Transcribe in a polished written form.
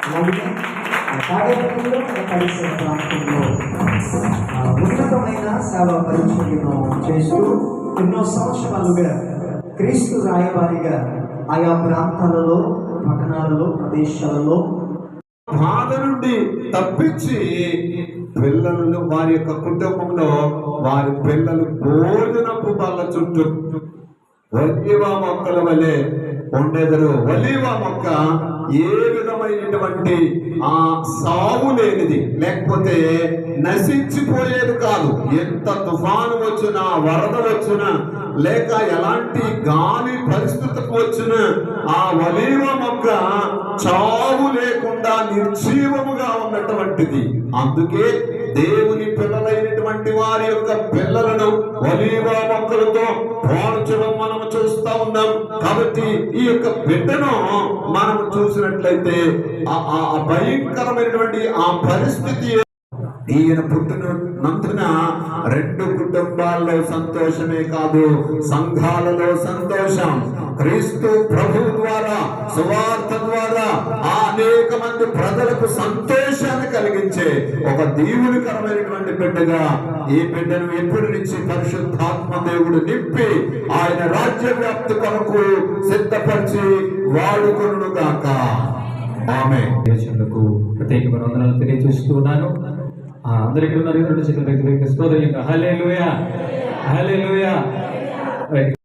అలాగే తాడేపల్లిలో పరిసర ప్రాంతంలో ఉన్నతమైన సేవా పరిచర్యను చేస్తూ ఎన్నో సంవత్సరాలుగా క్రీస్తు రాయబారిగా ఆయా ప్రాంతాలలో, పట్టణాలలో, ప్రదేశాలలో బాధ నుండి తప్పించి పిల్లలు వారి యొక్క కుటుంబంలో వారి పిల్లలు భోజనపు బల్ల చుట్టూ ఒలీవ మొక్కల వలె ఉండేదరు. ఒలీవ మొక్క ఏ విధమైనటువంటి ఆ సాగు లేనిది, లేకపోతే నశించిపోయేది కాదు. ఎంత తుఫాను వచ్చినా, వరద వచ్చినా, లేక ఎలాంటి గాలి పరిస్థితులకు వచ్చిన ఆ ఒలీవ మొక్క చావు లేకుండా నిర్జీవముగా ఉన్నటువంటిది. అందుకే దేవుని పిల్లలైనటువంటి వారి యొక్క పిల్లలను ఒలీవ మొక్కలతో పోల్చడం మనం చూస్తా ఉన్నాం. కాబట్టి ఈ యొక్క బిడ్డను మనం చూసినట్లయితే ఆ భయంకరమైనటువంటి ఆ పరిస్థితి, ఈయన పుట్టినందున 2 కుటుంబాల్లో సంతోషమే కాదు, సంఘాలలో సంతోషం. క్రీస్తు ప్రభు ద్వారా, సువార్త ద్వారా అనేక మంది ప్రజలకు సంతోషాన్ని కలిగించే ఒక దీవునికరమైనటువంటి బిడ్డగా ఈ బిడ్డను ఎప్పటి నుంచి పరిశుద్ధాత్మ దేవుడు నింపి ఆయన రాజ్య వ్యాప్తి కొరకు సిద్ధపరిచి వాడుకొనును గాక. ఆమె దేశంలో ప్రత్యేకమైన వందనాలు తెలియజేస్తున్నాను. అందరికీ ఉన్నారు 2 చేతుల వ్యక్తి హల్లెలూయా, హల్లెలూయా.